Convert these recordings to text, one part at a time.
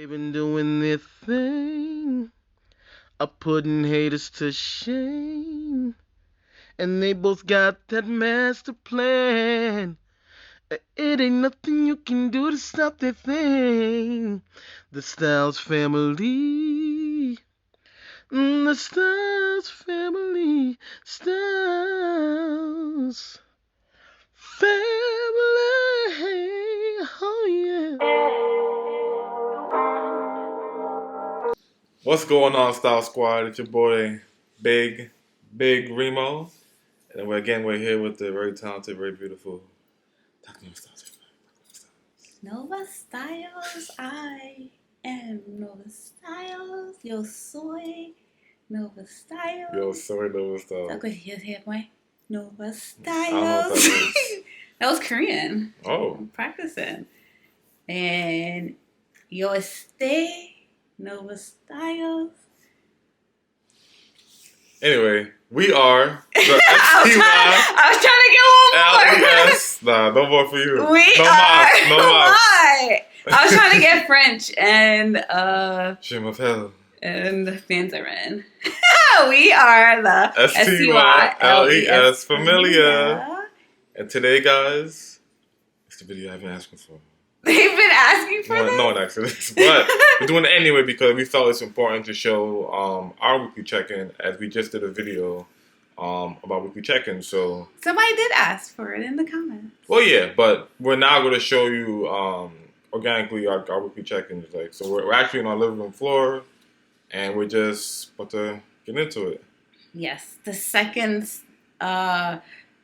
They've been doing their thing, putting haters to shame, and they both got that master plan. It ain't nothing you can do to stop their thing. The Styles family, the Styles family, Styles family. Oh yeah. What's going on, Style Squad? It's your boy, Big Remo. And we're here with the very talented, very beautiful Dr. Styles. Nova Styles, I am Nova Styles. Yo soy Nova Styles. Yo, sorry, Nova Styles. Okay, here, boy. Nova I Styles. don't know what that is. That was Korean. Oh. I'm practicing. And yo stay Nova Styles. Anyway, we are the I was trying to get one more. LES. Nah, no more for you. We no are. No mas. Why? I was trying to get French and Je m'appelle. and the fans are in. We are the STYLES Familia. And today, guys, it's the video I've been asking for. They've been asking for this? No one asked for this, but we're doing it anyway because we felt it's important to show our weekly check-in, as we just did a video about weekly check-in. So Somebody did ask for it in the comments. well, yeah, but we're now going to show you organically our weekly check-ins. Like, so we're actually on our living room floor, and we're just about to get into it. Yes, the second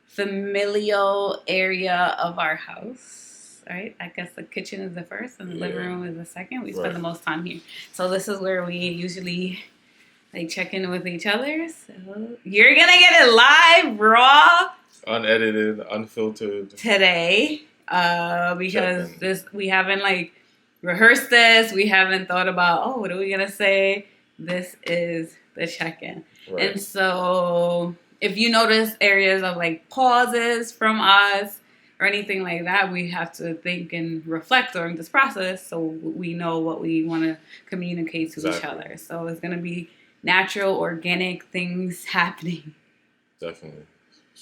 familial area of our house. Right? I guess the kitchen is the first and the living room is the second. We spend the most time here. So this is where we usually check in with each other. So you're gonna get it live, raw, Unedited, unfiltered. Today. Because we haven't rehearsed this. We haven't thought about, what are we gonna say? This is the check-in. Right. And so if you notice areas of pauses from us or anything like that, we have to think and reflect during this process so we know what we want to communicate to each other. So it's going to be natural, organic things happening. Definitely.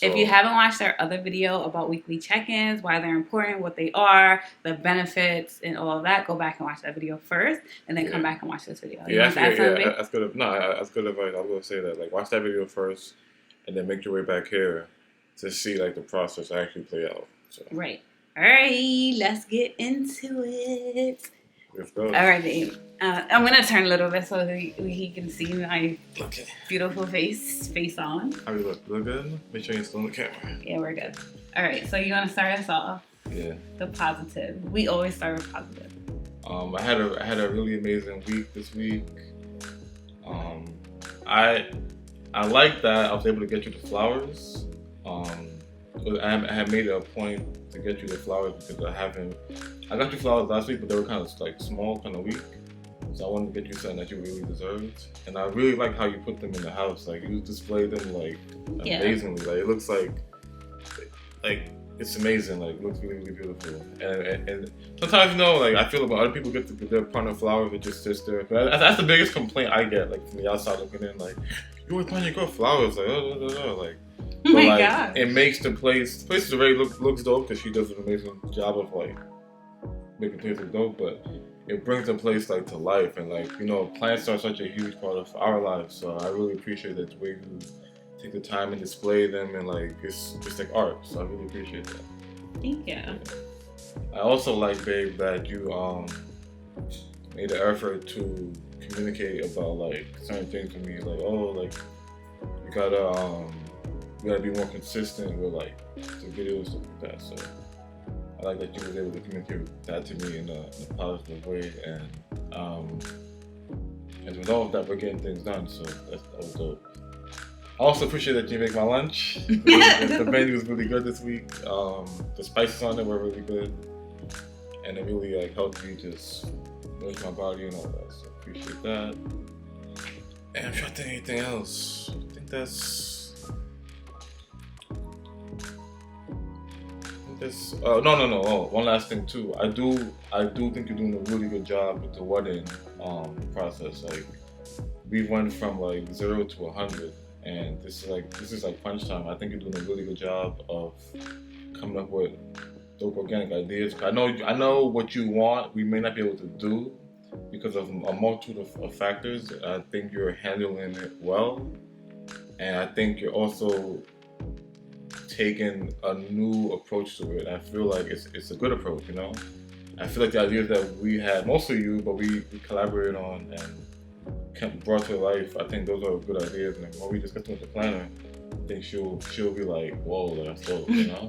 If you haven't watched our other video about weekly check-ins, why they're important, what they are, the benefits, and all of that, go back and watch that video first, and then come back and watch this video. That's good. That's good advice. I was going to say that. Watch that video first, and then make your way back here to see the process actually play out. So. Right. All right, let's get into it. Let's go. All right, babe. I'm going to turn a little bit so he can see my beautiful face on. How you look? Look good? Make sure you're still on the camera. Yeah, we're good. All right, so you want to start us off? Yeah. The positive. We always start with positive. I had a really amazing week this week. I like that I was able to get you the flowers. I had made it a point to get you the flowers because I got you flowers last week, but they were kind of small, kind of weak. So I wanted to get you something that you really deserved. And I really like how you put them in the house. You display them amazingly. It looks like it's amazing. It looks really, really beautiful. And sometimes I feel about other people get their partner flowers, it just sits there. But that's the biggest complaint I get from the outside looking in. You always buying your girl flowers, Oh my God. It makes the place already looks dope because she does an amazing job of making things look dope, but it brings the place to life, and plants are such a huge part of our lives. So I really appreciate that the way you take the time and display them, and it's just art. So I really appreciate that. Thank you. I also like, babe, that you made the effort to communicate about certain things to me, you gotta be more consistent with the videos like that. So I like that you was able to communicate that to me in a positive way, and as a result of that, we're getting things done. So that was dope. I also appreciate that you make my lunch. The menu was really good this week. The spices on it were really good, and it really helped me just nourish my body and all that. So appreciate that. And I'm trying to think anything else. I think this. No. Oh, one last thing too. I do think you're doing a really good job with the wedding process. Like, we went from like 0 to 100, and this is like crunch time. I think you're doing a really good job of coming up with dope organic ideas. I know what you want. We may not be able to do because of a multitude of factors. I think you're handling it well, and I think you're also taking a new approach to it. I feel like it's a good approach, you know? I feel like the ideas that we had, mostly you, but we collaborated on and brought to life, I think those are good ideas. And when we discuss with the planner, I think she'll be like, whoa, that's dope, you know?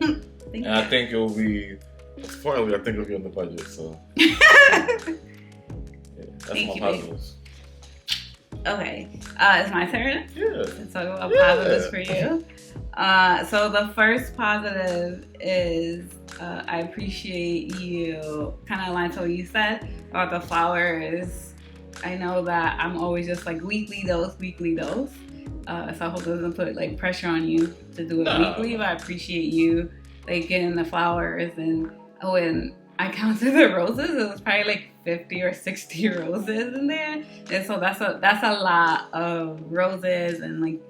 And I think it'll be, spoiler, I think it'll be on the budget, so. That's my positives. Okay, it's my turn. Yeah. Let's talk about positives for you. So the first positive is I appreciate you. Kind of aligns to what you said about the flowers. I know that I'm always just like weekly dose. So I hope it doesn't put like pressure on you to do it weekly. But I appreciate you like getting the flowers and I counted the roses. It was probably like 50 or 60 roses in there, and so that's a lot of roses. And like,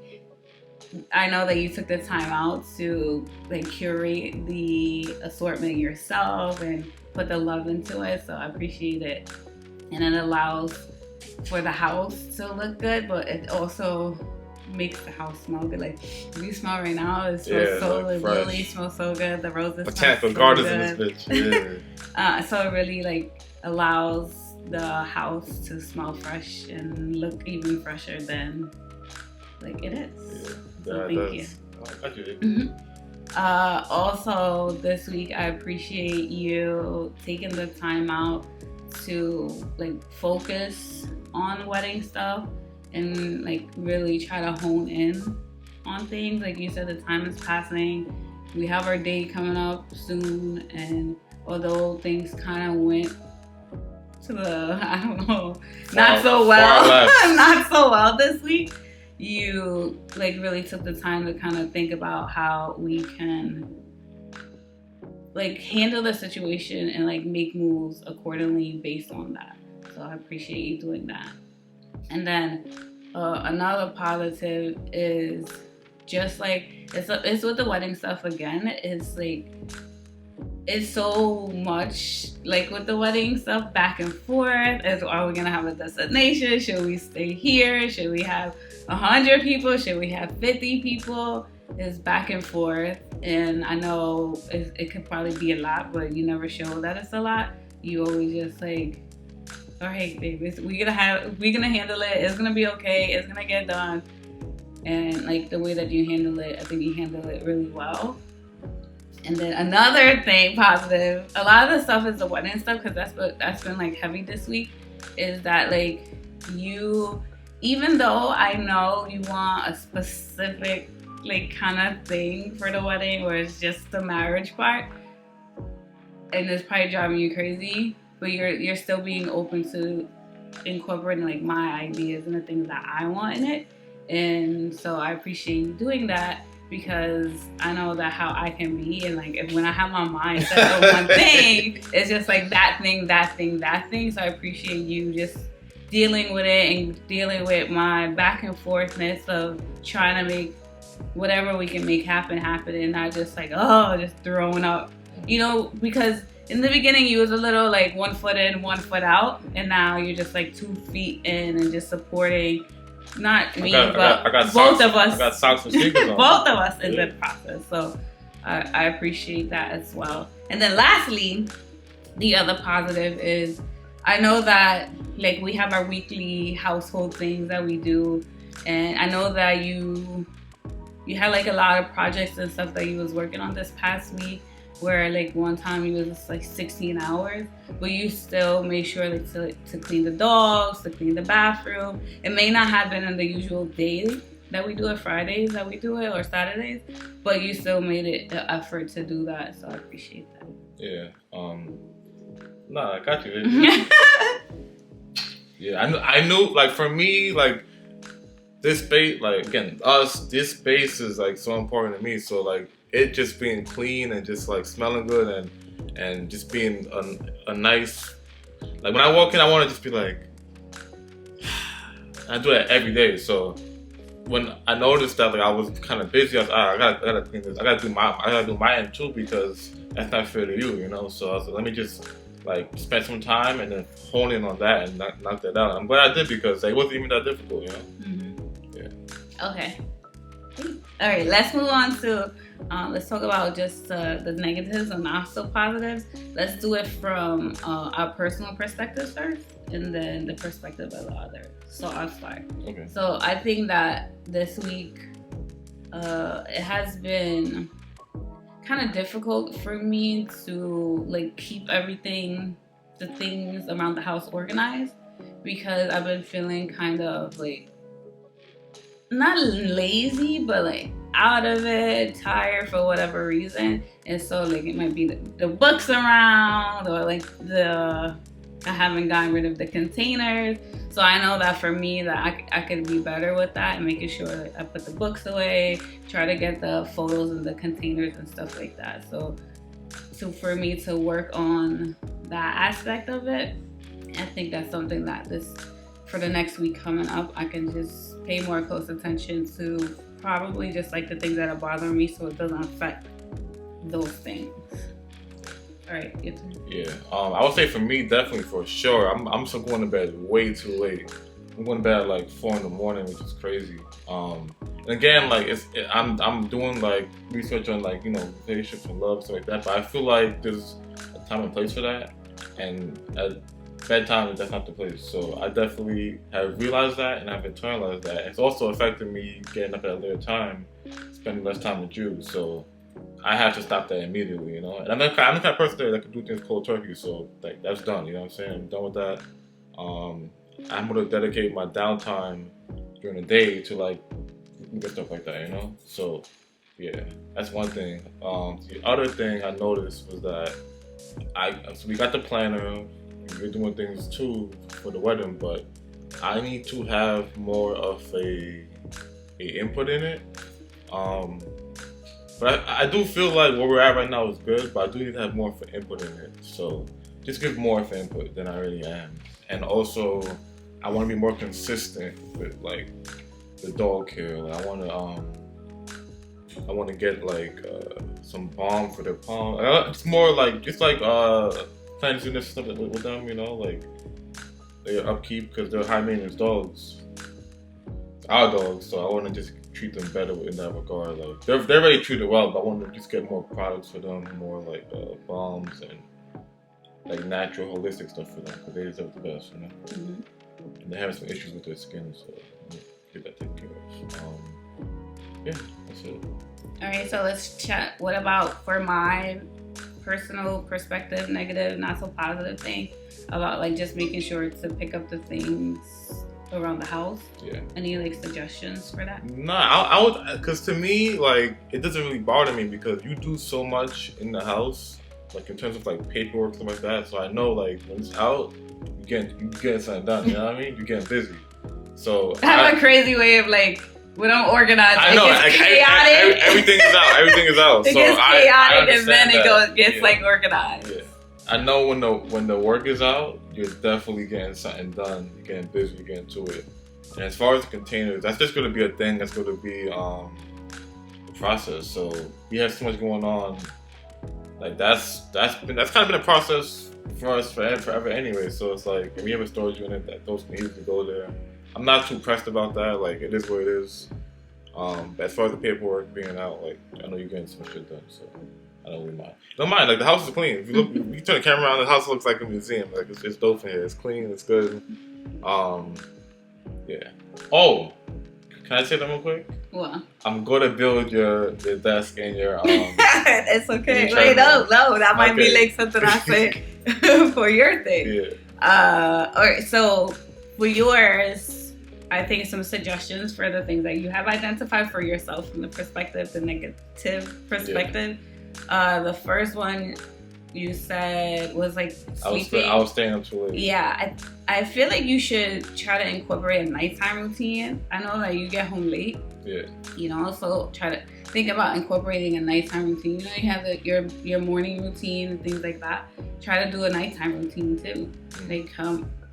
I know that you took the time out to like curate the assortment yourself and put the love into it. So I appreciate it, and it allows for the house to look good, but it also makes the house smell good. Like, you smell right now, it smells it really smells so good. The roses botanical gardens in this bitch. Yeah. So it really like allows the house to smell fresh and look even fresher than like it is. Yeah, so thank you. I do. Mm-hmm. Also this week I appreciate you taking the time out to like focus on wedding stuff and like really try to hone in on things. Like you said, the time is passing. We have our date coming up soon, and although things kind of went to the, I don't know, not so well this week, you like really took the time to kind of think about how we can like handle the situation and like make moves accordingly based on that. So I appreciate you doing that. And then another positive is just like it's with the wedding stuff again. It's like it's so much like with the wedding stuff back and forth. Are we gonna have a destination? Should we stay here? Should we have 100 people? Should we have 50 people? It's back and forth, and I know it could probably be a lot, but you never show that it's a lot. You always just like, all right, baby, we're gonna handle it. It's gonna be okay. It's gonna get done. And like the way that you handle it, I think you handle it really well. And then another thing positive, a lot of the stuff is the wedding stuff, because that's been like heavy this week, is that like you, even though I know you want a specific like kind of thing for the wedding where it's just the marriage part, and it's probably driving you crazy, but you're still being open to incorporating like my ideas and the things that I want in it. And so I appreciate you doing that, because I know that how I can be, and like when I have my mind set on one thing, it's just like that thing. So I appreciate you just dealing with it and dealing with my back and forthness of trying to make whatever we can make happen, and not just like, just throwing up, because in the beginning you was a little like 1 foot in, 1 foot out, and now you're just like 2 feet in and just supporting, not me, but both of us. I got socks and sneakers on. Both of us in the process. So I appreciate that as well. And then lastly, the other positive is I know that like we have our weekly household things that we do, and I know that you had like a lot of projects and stuff that you was working on this past week, where like one time you was like 16 hours, but you still made sure like to clean the dogs, to clean the bathroom. It may not have been in the usual days that we do it, Fridays that we do it, or Saturdays, but you still made it an effort to do that, so I appreciate that. Yeah. I got you. Yeah, I knew, like, for me, like, this space, like, again, this space is, like, so important to me. So, like, it just being clean and just like smelling good and just being a nice, like when I walk in, I want to just be like, I do that every day. So when I noticed that like I was kind of busy, I was I gotta clean this. I gotta do my end too, because that's not fair to you, you know. So I was like, let me just like spend some time and then hone in on that and knock that out. I'm glad I did, because it wasn't even that difficult, you know. Mm-hmm. Yeah. Okay. All right, let's move on to let's talk about just the negatives and not so positives. Let's do it from our personal perspective first, and then the perspective of the others. So I'll start. Okay. So I think that this week it has been kind of difficult for me to like keep the things around the house organized, because I've been feeling kind of like not lazy, but like out of it, tired for whatever reason. And so like it might be the books around, or like I haven't gotten rid of the containers. So I know that for me that I could be better with that and making sure that I put the books away, try to get the photos in the containers and stuff like that. So for me to work on that aspect of it, I think that's something that for the next week coming up, I can just pay more close attention to, probably just like the things that are bothering me, so it doesn't affect those things. All right, your turn. Yeah, I would say for me, definitely for sure. I'm still going to bed way too late. I'm going to bed at like 4 in the morning, which is crazy. And again, like I'm doing like research on like, you know, relationships and love, stuff like that. But I feel like there's a time and place for that, and at bedtime, that's not the place. So I definitely have realized that and I've internalized that. It's also affected me getting up at a later time, spending less time with you. So I have to stop that immediately, you know. And I'm the kind of person that can do things cold turkey. So like that's done, you know what I'm saying? I'm done with that. I'm gonna dedicate my downtime during the day to like stuff like that, you know. So yeah, that's one thing. The other thing I noticed was that so we got the planner. We're doing things too for the wedding, but I need to have more of a input in it. But I do feel like where we're at right now is good, but I do need to have more of an input in it. So just give more of an input than I really am. And also, I want to be more consistent with like the dog care. Like, I want to get like some balm for their palm. It's more like planning to do this stuff with them, you know, like their upkeep, because they're high maintenance dogs. It's our dogs, so I want to just treat them better in that regard. Like they're already treated well, but I want to just get more products for them, more like balms and like natural, holistic stuff for them, because they deserve the best, you know. Mm-hmm. And they have some issues with their skin, so get that taken care of. Yeah, that's it. All right, so let's chat. What about for my personal perspective, negative, not so positive thing about like just making sure to pick up the things around the house? Yeah. Any like suggestions for that? Nah, I would, because to me, like, it doesn't really bother me, because you do so much in the house, like in terms of like paperwork, stuff like that. So I know like when it's out, you getting something done. You know what I mean? You're getting busy. So I have a crazy way of like, when I'm organized, I know, it gets chaotic. Everything is out. Everything is out. It gets chaotic, and then it gets like organized. Yeah. I know when the work is out, you're definitely getting something done. You're getting busy. You're getting to it. And as far as the containers, that's just going to be a thing. That's going to be the process. So we have so much going on. Like that's kind of been a process for us forever anyway. So it's like if we have a storage unit that those can easily go there. I'm not too pressed about that. Like it is what it is. But as far as the paperwork being out, like I know you're getting some shit done, so I don't really mind. Don't mind. Like the house is clean. If you look, you turn the camera around, the house looks like a museum. Like it's dope in here. It's clean. It's good. Yeah. Oh, can I say that real quick? What? I'm gonna build your desk and your It's okay. Wait, no, that might be like something I say for your thing. Yeah. All right. So for yours, I think some suggestions for the things that you have identified for yourself from the negative perspective. Yeah. The first one you said was like sleeping. I was staying up too late. Yeah, I feel like you should try to incorporate a nighttime routine. I know that you get home late. Yeah. You know, so try to think about incorporating a nighttime routine. You know, you have your morning routine and things like that. Try to do a nighttime routine too. Like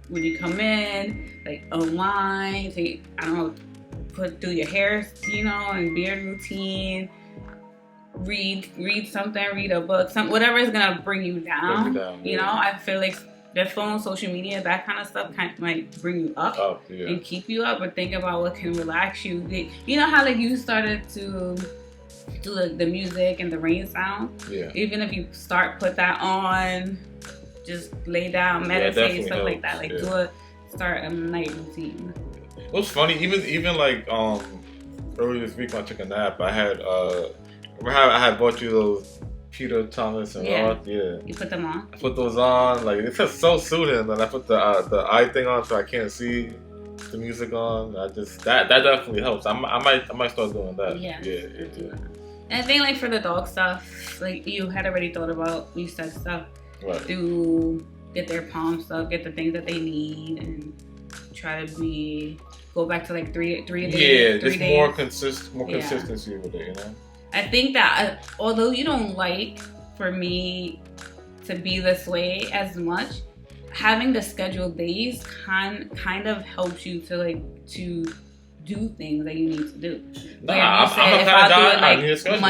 when you come in, like unwind, do your hair, and beard routine. Read something, read a book, whatever is gonna bring you down. I feel like the phone, social media, that kind of stuff might bring you up and keep you up. But think about what can relax you. You know how like you started to do the music and the rain sound. Yeah. Even if you put that on, just lay down, meditate, stuff like that. Like start a night routine. It was funny. Even like earlier this week when I took a nap, I had remember how I had bought you those Peter Thomas and Roth? Yeah. You put them on? I put those on. Like, it's just so soothing. And I put the eye thing on so I can't see the music on. That definitely helps. I might start doing that. Yeah. And I think like for the dog stuff, like you had already thought about, you said stuff. Right. To get their palm stuff, get the things that they need, and try to go back to like three days. Yeah, just more consistency with it, I think that although you don't like for me to be this way as much, having the scheduled days kind of helps you to do things that you need to do. I'm a kind of guy. I need a schedule.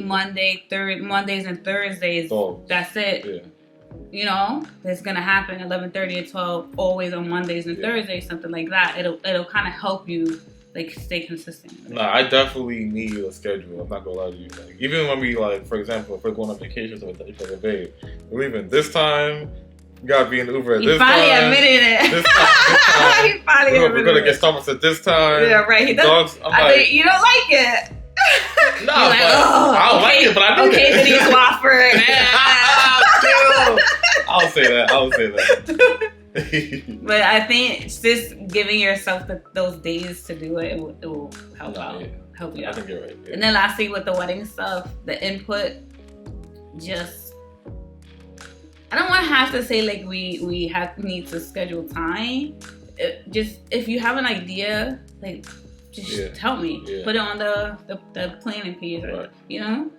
Mondays and Thursdays. That's it. Yeah. It's gonna happen 11:30 to 12, always on Mondays and Thursdays, something like that. It'll kind of help you like stay consistent. I definitely need a schedule. I'm not gonna lie to you. Like, even when we for example, if we're going on vacations with each other, babe, we're leaving this time. You gotta be in the Uber at this time. He finally admitted it. This time. We're gonna get Starbucks at this time. Yeah, right. He doesn't. You don't like it. No, I don't like it, but I do it. Vinny's Wofford. I'll say that. But I think just giving yourself those days to do it, it will help out. Yeah. Help you out. I think you're right. Yeah. And then lastly, with the wedding stuff, the input, I don't want to have to say like we need to schedule time. If you have an idea, like just tell me. Yeah. Put it on the planning page, right.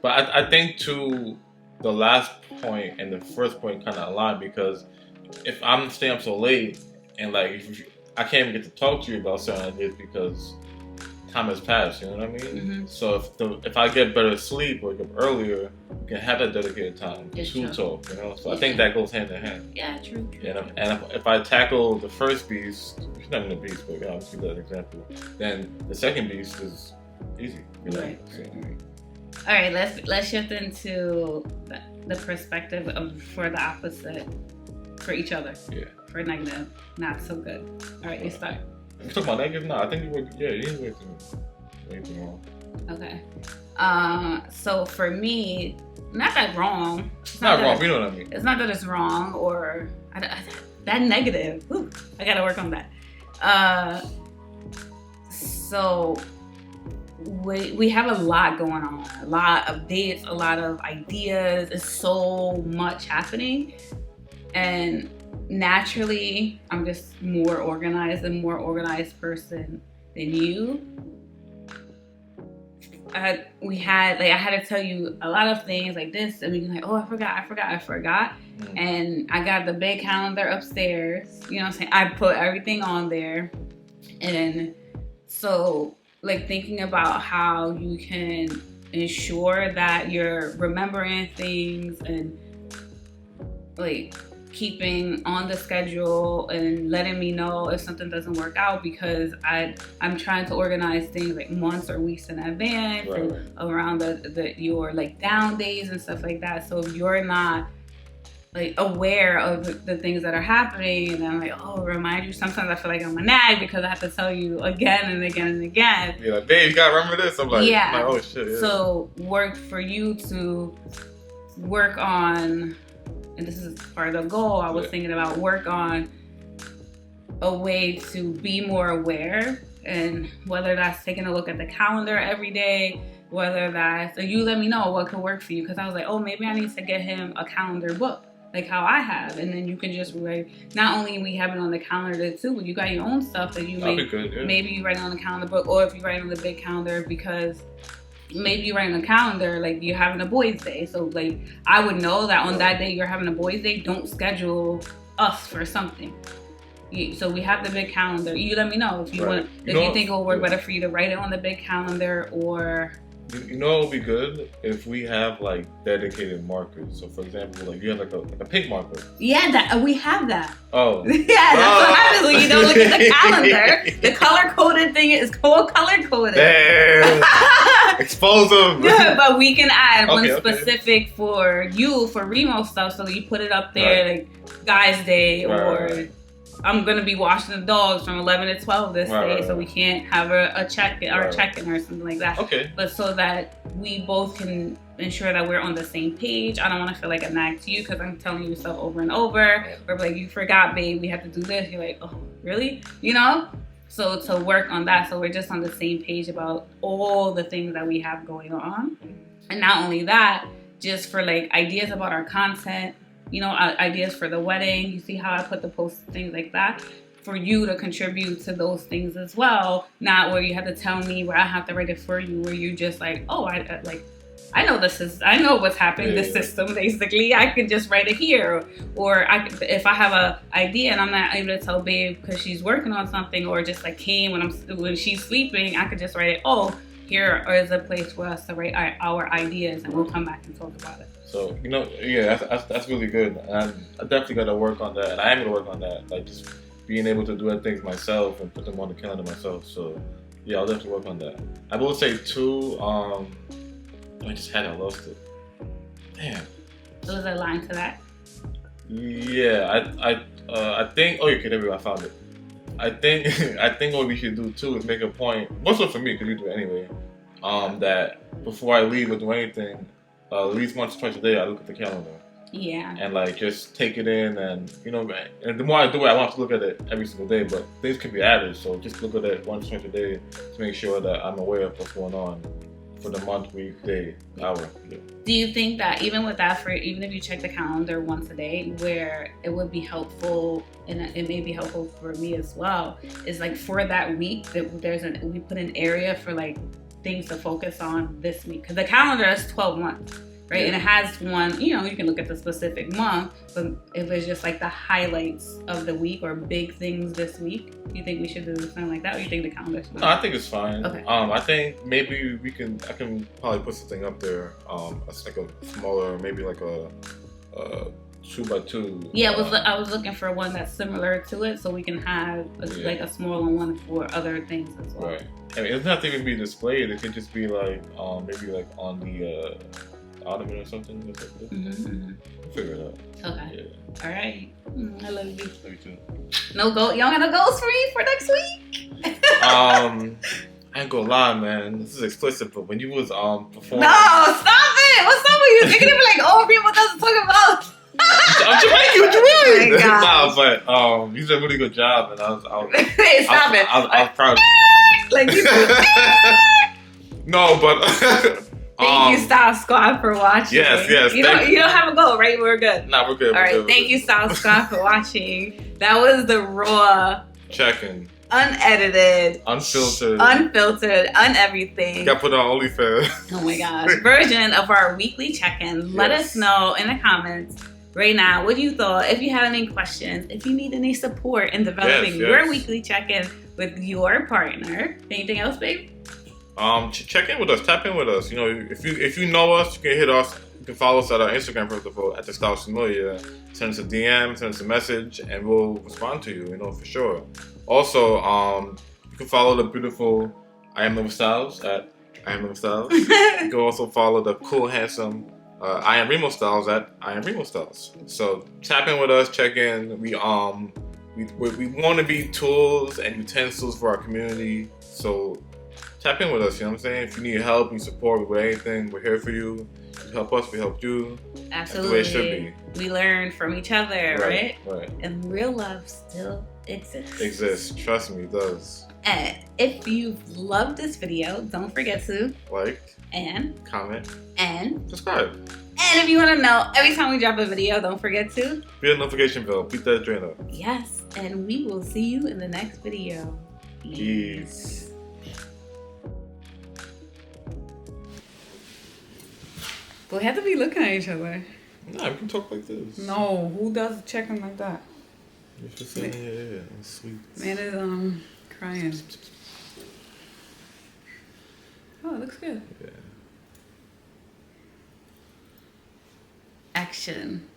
But I think to the last point and the first point kind of align, because if I'm staying up so late and like I can't even get to talk to you about certain ideas because time has passed, you know what I mean? Mm-hmm. So if I get better sleep or wake up earlier, we can have that dedicated time to talk, So I think that goes hand in hand. Yeah, true. And if I tackle the first beast, it's not even a beast, but I'll give that example, then the second beast is easy. Right. So, all right, let's shift into the perspective for the opposite, for each other. Yeah. For negative, not so good. All right, you start. You talking about negative? No, I think you didn't way too wrong. Okay. So for me, not that wrong. It's not wrong. You know what I mean. It's not that it's wrong or that negative. Ooh, I gotta work on that. So we have a lot going on, a lot of dates, a lot of ideas. It's so much happening, and naturally, I'm just more organized person than you. I had to tell you a lot of things like this, and we're like, oh, I forgot. And I got the big calendar upstairs. You know what I'm saying? I put everything on there, and so like thinking about how you can ensure that you're remembering things and like keeping on the schedule and letting me know if something doesn't work out, because I'm trying to organize things like months or weeks in advance, right. Around your like down days and stuff like that. So if you're not like aware of the things that are happening, and I'm like, oh, remind you. Sometimes I feel like I'm a nag because I have to tell you again and again and again. You're like, babe, you gotta remember this. I'm like, oh shit. Yeah. So work for you to work on. And this is part of the goal. I was thinking about work on a way to be more aware, and whether that's taking a look at the calendar every day, whether that's, so you let me know what could work for you. Because I was like, oh, maybe I need to get him a calendar book, like how I have. And then you can just write, not only we have it on the calendar too, but you got your own stuff that you maybe you write it on the calendar book, or if you write it on the big calendar, because maybe you write in a calendar, like you're having a boys' day. So like I would know that on that day you're having a boys' day. Don't schedule us for something. So we have the big calendar. You let me know if you want. If you think it will work better for you to write it on the big calendar or. You know, it would be good if we have like dedicated markers. So, for example, like you have like a pink marker. Yeah, we have that. Oh. Yeah, that's what happens when you don't look at the calendar. The color coded thing is color coded. Damn. Expose them. Yeah, but we can add one specific for you for Remo stuff, so that you put it up there like Guys Day or. I'm gonna be washing the dogs from 11 to 12 this day, so we can't have a check-in or check-in or something like that. Okay. But so that we both can ensure that we're on the same page. I don't want to feel like a nag to you because I'm telling you stuff over and over. Or like, you forgot, babe, we have to do this. You're like, oh, really? You know? So to work on that, so we're just on the same page about all the things that we have going on. And not only that, just for like ideas about our content, you know, ideas for the wedding. You see how I put the posts, things like that, for you to contribute to those things as well. Not where you have to tell me, where I have to write it for you, where you just like, oh, I know I know what's happening. The system, basically, I could just write it here, or if I have a idea and I'm not able to tell babe because she's working on something, or just like came when she's sleeping, I could just write it. Oh, here is a place for us to write our ideas, and we'll come back and talk about it. So, you know, yeah, that's really good. And I definitely got to work on that. And I am going to work on that. Like, just being able to do things myself and put them on the calendar myself. So, yeah, I'll definitely work on that. I will say, too, I just had it. I lost it. Damn. So is there a line to that? Yeah, I think, okay, there we go. I found it. I think what we should do, too, is make a point, mostly for me, because you do it anyway, that before I leave or do anything, at least once or twice a day, I look at the calendar. Yeah. And like just take it in, and you know, and the more I do it, I don't have to look at it every single day, but things can be added. So just look at it once or twice a day to make sure that I'm aware of what's going on for the month, week, day, hour. Yeah. Do you think that even with that, even if you check the calendar once a day, where it would be helpful, and it may be helpful for me as well, is like for that week that we put an area for like things to focus on this week, because the calendar is 12 months, right? Yeah. And it has one, you know, you can look at the specific month, but if it's just like the highlights of the week or big things this week, do you think we should do something like that, or you think the calendar's fine? No, I think it's fine. Okay. I think maybe I can probably put something up there, it's like a smaller, maybe like a 2x2. Yeah, I was looking for one that's similar to it, so we can have like a smaller one for other things as well. Right. I mean, it doesn't have to even be displayed. It could just be like, maybe like on the ottoman or something. Or something. Mm-hmm. We'll figure it out. Okay. Yeah. All right. I love you. Love you too. No goal. Y'all got no goals for me for next week? I ain't gonna lie, man. This is explicit, but when you was performing. No, stop it! What's up with you? They're gonna be like, oh, people doesn't talk about. I'm Jamaican. What you mean? Oh nah, but you did a really good job, and I was hey, stop it! I was proud of you. Like you. No, but thank you, Style Squad, for watching. Yes. You don't have a goal, right? We're good. Nah, we're good. All right, thank you, Style Squad, for watching. That was the raw check-in, unedited, unfiltered, uneverything. Got put on OnlyFans. Oh my gosh, version of our weekly check-in. Yes. Let us know in the comments right now what you thought. If you have any questions, if you need any support in developing your weekly check-in with your partner. Anything else, babe? Check in with us. Tap in with us. You know, if you know us, you can hit us. You can follow us at our Instagram, first of all, at The Styles Familiar. Send us a DM, send us a message, and we'll respond to you. You know, for sure. Also, you can follow the beautiful I Am Remo Styles at I Am Remo Styles. You can also follow the cool, handsome I Am Remo Styles at I Am Remo Styles. So tap in with us. Check in. We want to be tools and utensils for our community. So tap in with us, you know what I'm saying? If you need help, need support with anything, we're here for you. You help us, we help you. Absolutely. That's the way it should be. We learn from each other, right? Right. And real love still exists. Exists. Trust me, it does. And if you've loved this video, don't forget to like and comment and subscribe. And if you want to know every time we drop a video, don't forget to hit the notification bell. Beat that drain up. Yes. And we will see you in the next video. Peace. But we have to be looking at each other. Nah, we can talk like this. No, who does checking like that? If you're sitting in your ear, it's sweet. Man is crying. Oh, it looks good. Yeah. Action.